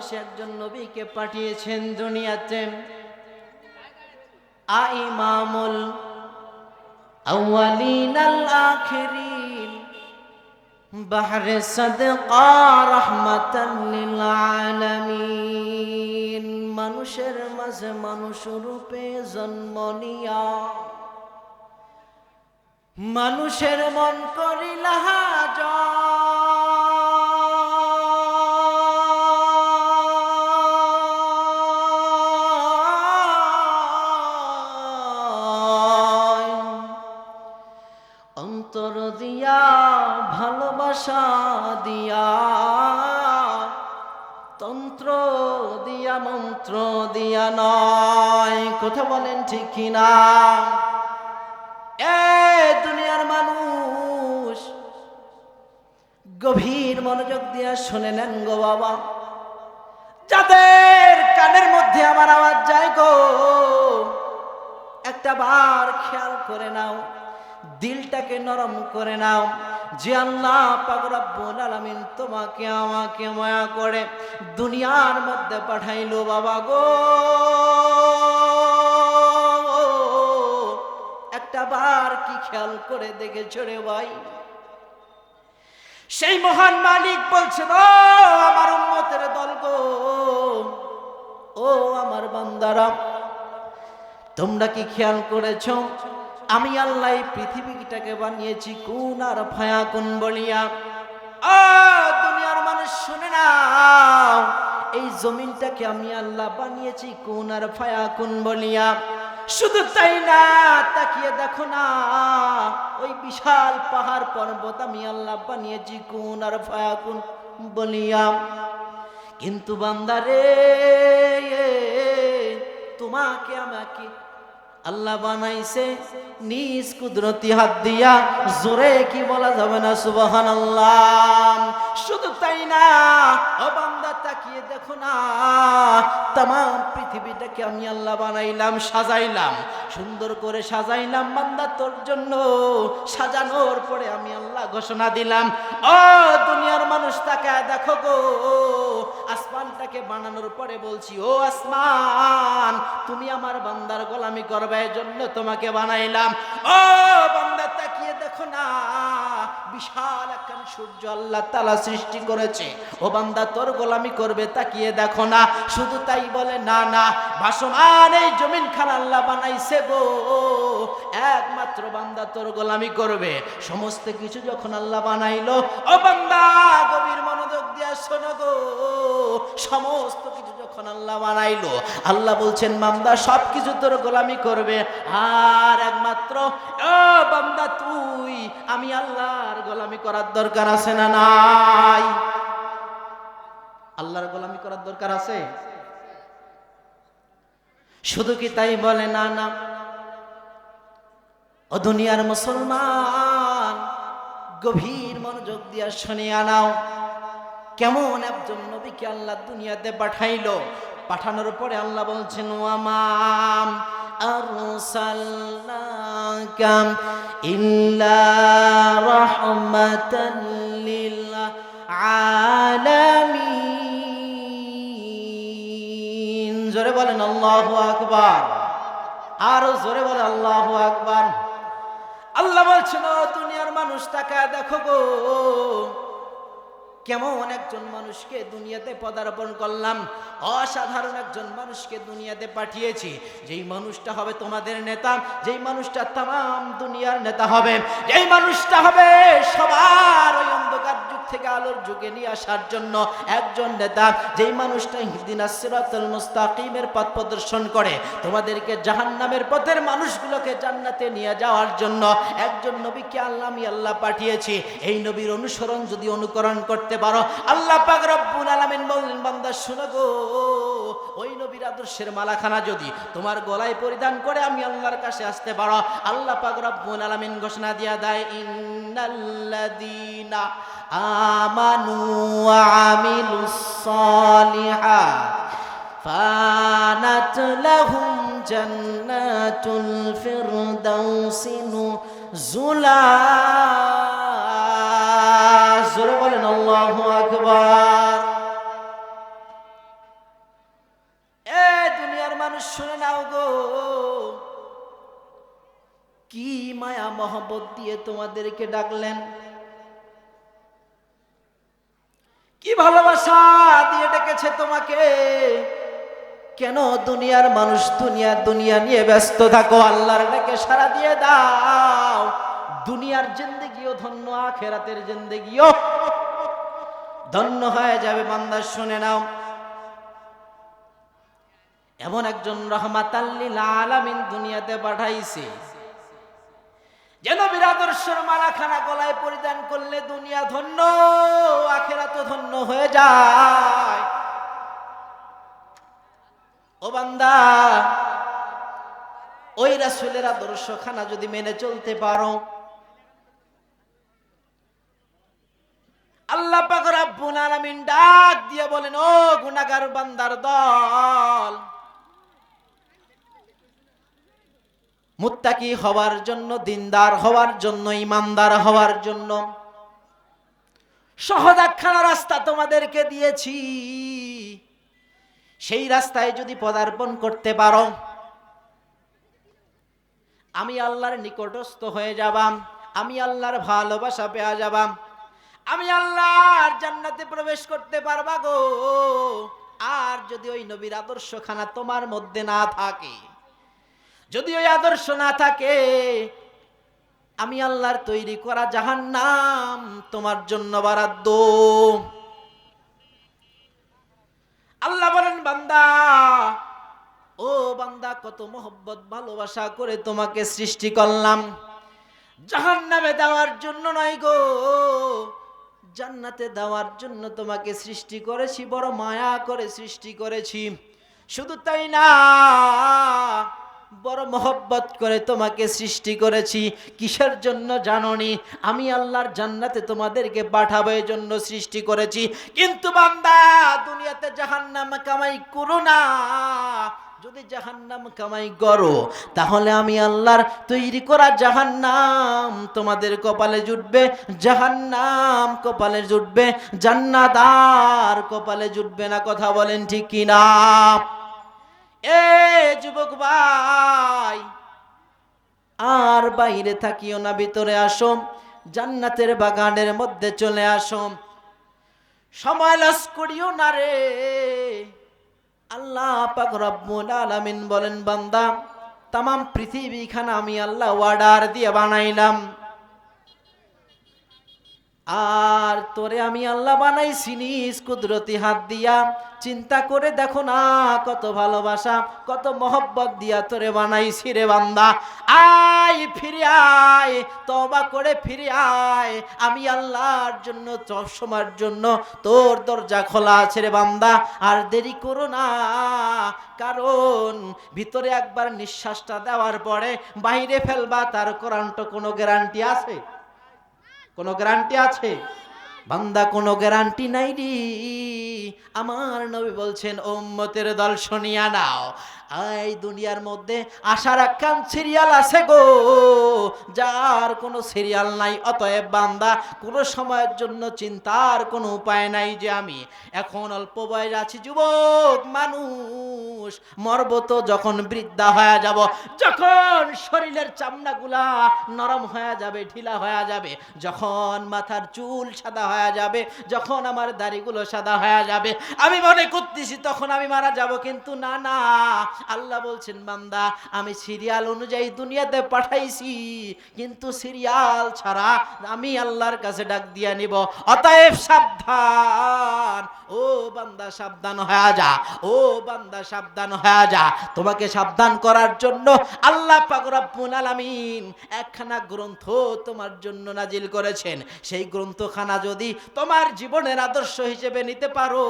মানুষ একজন নবীকে পাঠিয়েছেন দুনিয়াতে, ইমামুল আউয়ালিন আল আখিরিন, বাহরে সাদকা রাহমাতাল লিল আলামিন। মানুষের মাঝে মানুষ রূপে জন্ম নিয়া মানুষের মন করিলা অন্তর দিয়া ভালোবাসা দিয়া, তন্ত্র দিয়া মন্ত্র দিয়া নয়। কথা বলেন ঠিক কিনা? দুনিয়ার মানুষ গভীর মনোযোগ দিয়া শুনে নেন গো বাবা, যাদের কানের মধ্যে আমার আওয়াজ যায় গো, একটা বার খেয়াল করে নাও, দিলটাকে নরম করে নাও। যে আল্লাহ পাক রব্বুল আলামিন তোমাকে আমাকে মায়া করে দুনিয়ার মধ্যে পাঠাইলো বাবা গো, একটা বার কি খেয়াল করে দেখেছো রে ভাই? সেই মহান মালিক বলছেন, ও আমার উম্মতের দল গো, ও আমার বান্দারা, তোমরা কি খেয়াল করেছো আমি আল্লাহ এই পৃথিবীটাকে বানিয়েছি কুন আর ফায়াকুন বলিয়া? দুনিয়ার মানুষ শুনে নাও, এই জমিনটাকে আমি আল্লাহ বানিয়েছি কুন আর ফায়াকুন বলিয়া। শুধু তাই না, তাকিয়ে দেখো না, ওই বিশাল পাহাড় পর্বত আমি আল্লাহ বানিয়েছি কুন আর ফায়াকুন বলিয়া। কিন্তু বান্দারে, তোমাকে আমাকে আল্লাহ বানাইছে নিজ কুদরতি হাত দিয়া। জোরে কি বলা যাবে না সুবহানাল্লাহ? শুধু তাই না, ও বান্দা তাকিয়ে দেখো না, तमाम পৃথিবীটাকে আমি আল্লাহ বানাইলাম, সাজাইলাম, সুন্দর করে সাজাইলাম বান্দা তোর জন্য। সাজানোর পরে আমি আল্লাহ ঘোষণা দিলাম, ও দুনিয়ার মানুষ তাকায় দেখো গো, আসমানটাকে বানানোর পরে বলছি, ও আসমান তুমি আমার বান্দার গোলামি করবে, এজন্য তোমাকে বানাইলাম। ও বান্দা তাকিয়ে দেখো না, বিশাল একখান সূর্য আল্লাহ তাআলা সৃষ্টি করেছে, ও বান্দা তোর গোলামি করবে, তাকিয়ে দেখো না। শুধু তাই বলে না, না, ভাসমান এই জমিন খান আল্লাহ বানাইছে গো, একমাত্র বান্দা তোর গোলামি করবে। সমস্ত কিছু যখন আল্লাহ বানাইলো, ও বান্দা গভীর মনোযোগ দিয়া শোনো গো, সমস্ত কিছু যখন আল্লাহ বানাইলো, আল্লাহ বলছেন বান্দা সব কিছু তোর গোলামি করবে, আর একমাত্র ও বান্দা তুই আমি আল্লাহর গোলামি করার দরকার আছে না নাই? আল্লাহর গোলামি করার দরকার আছে? শুধু কি তাই বলে? না, না, ও দুনিয়ার মুসলমান গভীর মনোযোগ দিয়া শুনিয়া নাও, কেমন একজন নবীকে আল্লাহ দুনিয়াতে পাঠাইলো। পাঠানোর পরে আল্লাহ বলছেন, ওয়ামাম আরসালনাকা ইল্লা রাহমাতাল লিল আলামিন। জোরে বলেন আল্লাহু আকবার, আরো জোরে বলে আল্লাহু আকবার। আল্লাহ বলছেন, ও দুনিয়ার মানুষ তাকায় দেখো গো, কেমন একজন মানুষকে দুনিয়াতে পদার্পণ করলাম, অসাধারণ একজন মানুষকে দুনিয়াতে পাঠিয়েছি। যেই মানুষটা হবে তোমাদের নেতা, যেই মানুষটা তাম দুনিয়ার নেতা হবে, যেই মানুষটা হবে সবার ওই অন্ধকার যুগ থেকে আলোর যুগে নিয়ে আসার জন্য একজন নেতা, যেই মানুষটা ইহদিনাস সিরাতাল মুস্তাকিমের পথ প্রদর্শন করে তোমাদেরকে জাহান্নামের পথের মানুষগুলোকে জান্নাতে নিয়ে যাওয়ার জন্য একজন নবীকে আমি আল্লাহ পাঠিয়েছি। এই নবীর অনুসরণ যদি অনুকরণ করতে পারো, আল্লাহ পাক রব্বুল আলামিন বললেন বান্দা শোনো গো, ওই নবীর আদর্শের মালাখানা যদি তোমার গলায় পরিধান করে আমি আল্লাহর কাছে আসতে পারো, আল্লাহ পাক রব্বুল আলামিন ঘোষণা দিয়া দেয়, ইন্নাল্লাযীনা আমানু ওয়া আমিলুস সালিহাত ফানাত লাহুম জান্নাতুল ফিরদাউসি নুজুলা। জোরে বলেন আল্লাহু আকবার। মায়া মহব্বত দিয়ে তোমাদেরকে ডাকলেন, কি ভালোবাসা দিয়ে ডেকেছে তোমাকে। কেন দুনিয়ার মানুষ দুনিয়া নিয়ে ব্যস্ত থাকো, আল্লাহর ডাকে সাড়া দিয়ে দাও। দুনিয়ার জিন্দেগিও ধন্য, আখিরাতের জিন্দেগিও ধন্য হয়ে যাবে। বান্দা শুনে নাও, এমন একজন রাহমাতাল লিল আলামিন দুনিয়াতে পাঠাইছে, যে নবীর আদর্শের মালাখানা গলায় পরিধান করলে দুনিয়া ধন্য, আখিরাতও ধন্য হয়ে যায়। ও বান্দা, ওই রাসূলের আদর্শখানা যদি মেনে চলতে পারো, আল্লাহ পাক রব্বুল আলামিন ডাক দিয়ে বলেন, ও গুনাহগার বান্দার দল, মুত্তাকি হওয়ার জন্য, দিনদার হওয়ার জন্য, ইমানদার হওয়ার জন্য সহজ একখানা রাস্তা তোমাদেরকে দিয়েছি। সেই রাস্তায় যদি পদার্পণ করতে পারো, আমি আল্লাহর নিকটস্থ হয়ে যাবাম, আমি আল্লাহর ভালোবাসা পেয়ে যাবাম, আমি আল্লাহর জান্নাতে প্রবেশ করতে পারবা গো। আর যদি ওই নবীর আদর্শখানা তোমার মধ্যে না থাকে, যদি ওই আদর্শ না থাকে, আমি আল্লাহর তৈরি করা জাহান্নাম তোমার জন্য বরাদ্দ। আল্লাহ বলেন, বান্দা, ও বান্দা, কত মহব্বত ভালোবাসা করে তোমাকে সৃষ্টি করলাম, জাহান্নামে দেওয়ার জন্য নয় গো, জান্নাতে দেওয়ার জন্য তোমাকে সৃষ্টি করেছি, বড় মায়া করে সৃষ্টি করেছি। শুধু তাই না, বড় মহব্বত করে তোমাকে সৃষ্টি করেছি। কিসের জন্য জানোনি? আমি আল্লাহর জান্নাতে তোমাদেরকে পাঠাবো, এই জন্য সৃষ্টি করেছি। কিন্তু বান্দা, দুনিয়াতে জাহান্নাম কামাই করো না। যদি জাহান্নাম কামাই করো, তাহলে আমি আল্লাহর তৈরি করা জাহান্নাম তোমাদের কপালে জুটবে, জাহান্নাম কপালে জুটবে, জান্নাত আর কপালে জুটবে না। কথা বলেন ঠিক কিনা? এ যুবক ভাই, আর বাইরে থাকিও না, ভিতরে আসো, জান্নাতের বাগানের মধ্যে চলে আসো। সময় লস করিও না রে। আল্লাহ পাক রব্বুল আলামিন বলেন, বান্দা, তাম পৃথিবীখানা আমি আল্লাহ অর্ডার দিয়ে বানাইলাম, আর তোরে আমি আল্লাহ বানাইছি নিজ কুদরতি হাত দিয়া। চিন্তা করে দেখো না, কত ভালোবাসা, কত মহব্বত দিয়া তোরে বানাইছি রে বান্দা। আয়, ফিরে আয়, তওবা করে ফিরে আয়। আমি আল্লাহর জন্য, সবসময়ের জন্য তোর দরজা খোলা আছে রে বান্দা। আর দেরি করো না, কারণ ভিতরে একবার নিঃশ্বাসটা দেওয়ার পরে বাইরে ফেলবা, তার কোরআনটা কোনো গ্যারান্টি আছে? কোনো গ্যারান্টি আছে? বান্দা, কোনো গ্যারান্টি নাই রে। আমার নবী বলছেন, ও উম্মতের দল, শুনিয়া নাও, এই দুনিয়ার মধ্যে আশার একখান সিরিয়াল আছে গো, যার কোনো সিরিয়াল নাই। অতএব বান্দা, কোনো সময়ের জন্য চিন্তার কোনো উপায় নাই যে আমি এখন অল্প বয়স আছি, যুবক মানুষ, মরব তো যখন বৃদ্ধা হয়ে যাব, যখন শরীরের চামড়াগুলা নরম হয়ে যাবে, ঢিলা হয়ে যাবে, যখন মাথার চুল সাদা হয়ে যাবে, যখন আমার দাড়িগুলো সাদা হয়ে যাবে, আমি মনে করতেছি তখন আমি মারা যাব। কিন্তু না না, আল্লাহ বলছেন, বান্দা, আমি সিরিয়াল অনুযায়ী দুনিয়াতে পাঠাইছি, কিন্তু সিরিয়াল ছাড়া আমি আল্লাহর কাছে ডাক দিয়া নিব। অতএব সাবধান, ও বান্দা, সাবধান হয়ে যা, ও বান্দা, সাবধান হয়ে যা। তোমাকে সাবধান করার জন্য আল্লাহ পাক রব্বুল আলামিন একখানা গ্রন্থ তোমার জন্য নাজিল করেছেন। সেই গ্রন্থখানা যদি তোমার জীবনের আদর্শ হিসেবে নিতে পারো,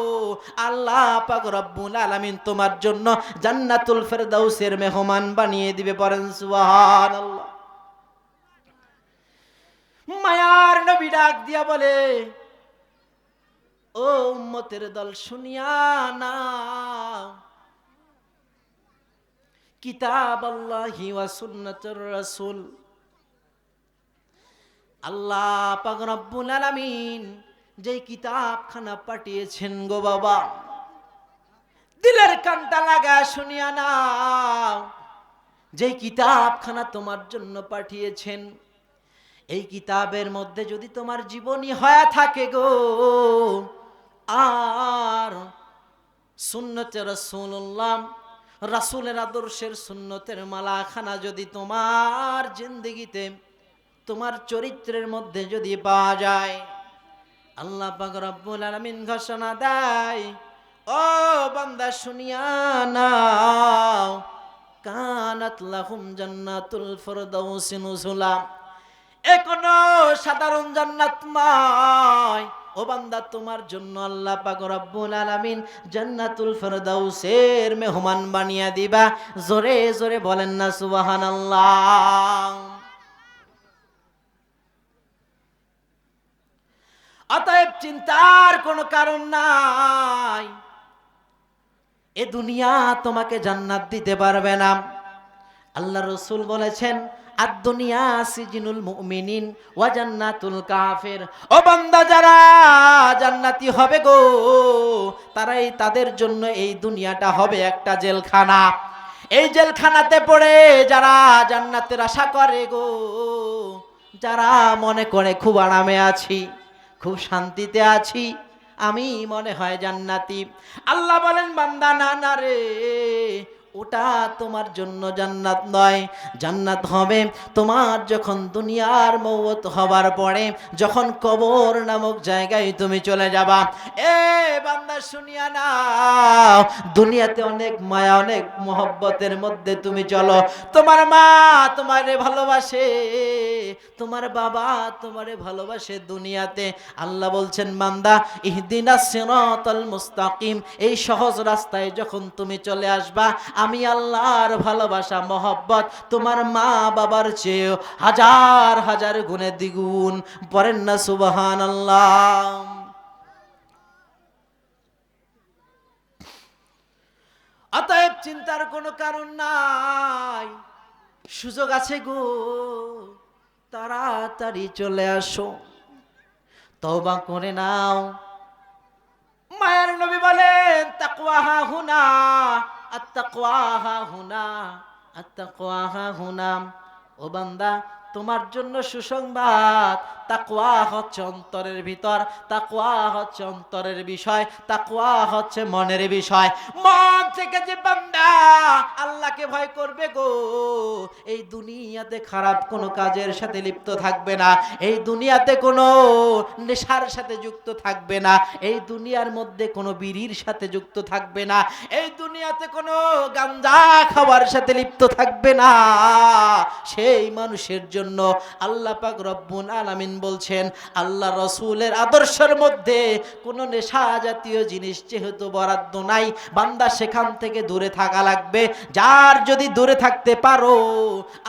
আল্লাহ পাক রব্বুল আলামিন তোমার জন্য জান্নাতুল ফেরদাউসের মেহমান বানিয়ে দিবে। পড়েন সুবহানাল্লাহ। মায়ার নবী ডাক দিয়া বলে, ও উম্মতের দল, শুনিয়া নাও, কিতাব আল্লাহি ওয়া সুন্নাতুর রাসূল। আল্লাহ পাক রব্বুল আলামিন যেই কিতাবখানা পাঠিয়েছেন গো বাবা, দিলের কানটা লাগা শুনিয়া নাও, যেই কিতাবখানা তোমার জন্য পাঠিয়েছেন, এই কিতাবের মধ্যে যদি তোমার জীবনী হয়ে থাকে গো, আর সুন্নতে রাসূলুল্লাহ, রাসূলের আদর্শের সুন্নতের মালাখানা যদি তোমার জিন্দেগিতে, তোমার চরিত্রের মধ্যে যদি পাওয়া যায়, আল্লাহ পাক রব্বুল আলামিন ঘোষণা দেয়, ও বান্দা শুনিয়া নাও, কানাত লাহুম জান্নাতুল ফিরদাউসি নুজুলা। এ কোনো সাধারণ জান্নাত নয়, ও বান্দা তোমার জন্য আল্লাহ পাক রব্বুল আলামিন জান্নাতুল ফিরদাউসের মেহমান বানিয়ে দিবা। জোরে জোরে বলেন না সুবহানাল্লাহ। অতএব চিন্তার কোনো কারণ নাই, এ দুনিয়া তোমাকে জান্নাত দিতে পারবে না। আল্লাহ রাসূল বলেছেন, আদ-দুনিয়া সিজনুল মুমিনিন ওয়া জান্নাতুল কাফির। ও বান্দা, যারা জান্নাতি হবে গো, তারাই, তাদের জন্য এই দুনিয়াটা হবে একটা জেলখানা। এই জেলখানাতে পড়ে যারা জান্নাতের আশা করে গো, যারা মনে করে খুব আরামে আছি, খুব শান্তিতে আছি, আমি মনে হয় জান্নাতি, আল্লাহ বলেন বান্দা না না রে, ওটা তোমার জন্য জান্নাত নয়। জান্নাত হবে তোমার যখন দুনিয়ার মওত হবার পরে, যখন কবর নামক জায়গায় তুমি চলে যাবা। এ বান্দা শুনিয়া নাও, দুনিয়াতে অনেক মায়া, অনেক মহব্বতের মধ্যে তুমি চলো। তোমার মা তোমারে ভালোবাসে, তোমার বাবা তোমারে ভালোবাসে দুনিয়াতে। আল্লাহ বলছেন বান্দা, ইহদিনাস সিরাতাল মুস্তাকিম, এই সহজ রাস্তায় যখন তুমি চলে আসবা, আমি আল্লাহর ভালোবাসা মহব্বত তোমার মা বাবার চেয়ে হাজার হাজার গুণে দ্বিগুণ। পড়েন না সুবহানাল্লাহ। অতএব চিন্তার কোনো কারণ নাই, সুযোগ আছে গো, তাড়াতাড়ি চলে আসো, তওবা করে নাও। মায়ের নবী বলেন, তাকওয়া হা হুনা, আত-তাকওয়া হা হুনা, আত-তাকওয়া হা হুনা। ও বান্দা, তোমার জন্য সুসংবাদ, তাকওয়া হচ্ছে অন্তরের ভিতর, তাকওয়া হচ্ছে অন্তরের বিষয়, তাকওয়া হচ্ছে মনের বিষয়। মন থেকে যে বান্দা আল্লাহকে ভয় করবে গো, এই দুনিয়াতে খারাপ কোনো কাজের সাথে লিপ্ত থাকবে না, এই দুনিয়াতে কোনো নেশার সাথে যুক্ত থাকবে না, এই দুনিয়ার মধ্যে কোনো বিড়ির সাথে যুক্ত থাকবে না, এই দুনিয়াতে কোনো গাঞ্জা খাওয়ার সাথে লিপ্ত থাকবে না, সেই মানুষের জন্য আল্লাহ পাক রব্বুল আলামিন বলছেন, আল্লাহ রাসূলের আদর্শের মধ্যে কোনো নেশা জাতীয় জিনিস যেহেতু বরাদ্দ নাই, বান্দা সেখান থেকে দূরে থাকা লাগবে। যার যদি দূরে থাকতে পারো,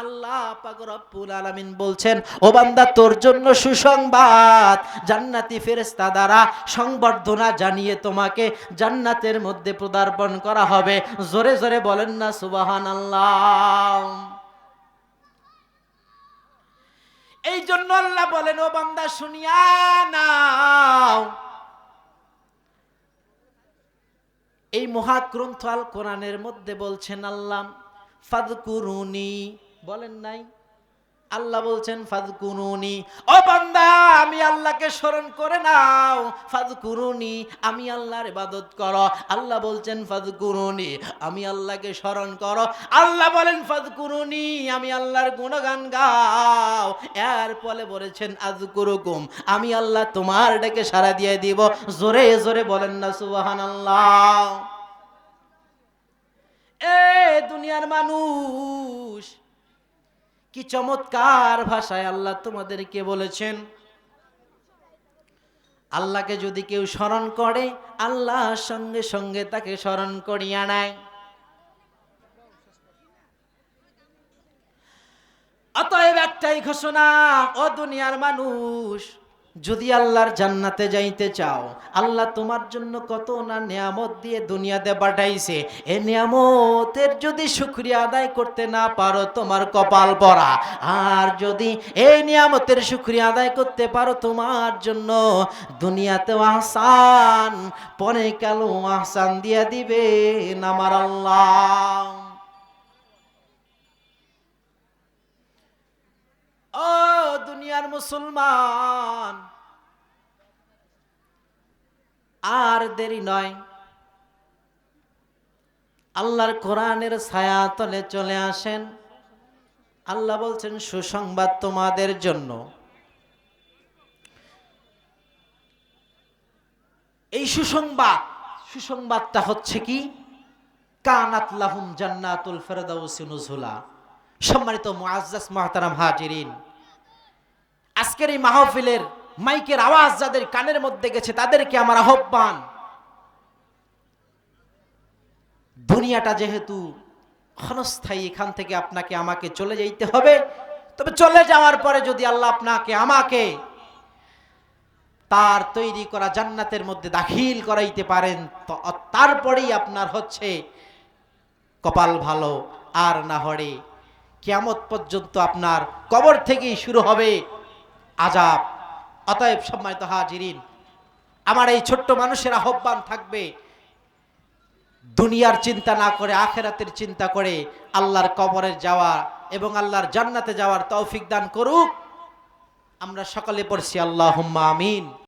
আল্লাহ পাক রব্বুল আলামিন বলছেন, ও বান্দা তোর জন্য সুসংবাদ, জান্নাতি ফেরেশতা দ্বারা সংবর্ধনা জানিয়ে তোমাকে জান্নাতের মধ্যে পদার্পণ করা হবে। জোরে জোরে বলেন না সুবহানাল্লাহ। এই জন্য আল্লাহ বলেন, ও বান্দা শুনিয়া নাও, এই মহাগ্রন্থ আল কোরআনের মধ্যে বলছেন আল্লাহ, ফাযকুরুনি, বলেন নাই? আল্লাহ বলছেন ফাযকুরুনি, ও বান্দা আমি আল্লাহকে স্মরণ করে নাও, ফাযকুরুনি, আমি আল্লাহর ইবাদত করো। আল্লাহ বলছেন ফাযকুরুনি, আমি আল্লাহকে স্মরণ করো। আল্লাহ বলেন ফাযকুরুনি, আমি আল্লাহর গুণগান গাও। এর পরে বলেছেন আযকুরুকুম, আমি আল্লাহ তোমার ডাকে সাড়া দিয়ে দিব। জোরে জোরে বলেন না সুবহানাল্লাহ। এ দুনিয়ার মানুষ, কি চমৎকার ভাষায় আল্লাহ তোমাদেরকে বলেছেন, আল্লাহকে যদি কেউ স্মরণ করে, আল্লাহ সঙ্গে সঙ্গে তাকে স্মরণ করিয়া নেয়। অতএব একটাই ঘোষণা, ও দুনিয়ার মানুষ, যদি আল্লাহর জান্নাতে যাইতে চাও, আল্লাহ তোমার জন্য কত না নিয়ামত দিয়ে দুনিয়াতে পাঠাইছে, এই নিয়ামতের যদি শুকরিয়া আদায় করতে না পারো, তোমার কপাল পড়া। আর যদি এই নিয়ামতের শুকরিয়া আদায় করতে পারো, তোমার জন্য দুনিয়াতেও আহসান, পরে কালো আহসান দিয়া দিবে আমার আল্লাহ। ও দুনিয়া দুনিয়ার মুসলমান, আর দেরি নয়, আল্লাহর কোরআনের ছায়া তলে চলে আসেন। আল্লাহ বলছেন সুসংবাদ তোমাদের জন্য। এই সুসংবাদটা হচ্ছে কি? কানাত লাহুম জান্নাতুল ফিরদাউসি নুজুলা। সম্মানিত মুআজ্জাজ মুহতারাম হাজিরিন, আজকের এই মাহফিলের মাইকের আওয়াজ যাদের কানের মধ্যে গেছে তাদেরকে আমার আহ্বান, দুনিয়াটা যেহেতু ক্ষণস্থায়ী, এখান থেকে আপনাকে আমাকে চলে যেতে হবে। তবে চলে যাওয়ার পরে যদি আল্লাহ আপনাকে আমাকে তার তৈরি করা জান্নাতের মধ্যে দাখিল করাইতে পারেন, তো তারপরেই আপনার হচ্ছে কপাল ভালো। আর না হলে কিয়ামত পর্যন্ত আপনার কবর থেকেই শুরু হবে আযাব। অতএব সম্মানিত হাজিরিন, আমার এই ছোট্ট মানুষের আহ্বান থাকবে, দুনিয়ার চিন্তা না করে আখিরাতের চিন্তা করে আল্লাহর কবরে যাওয়া এবং আল্লাহর জান্নাতে যাওয়ার তৌফিক দান করুক। আমরা সকলে পড়ছি আল্লাহুম্মা আমিন।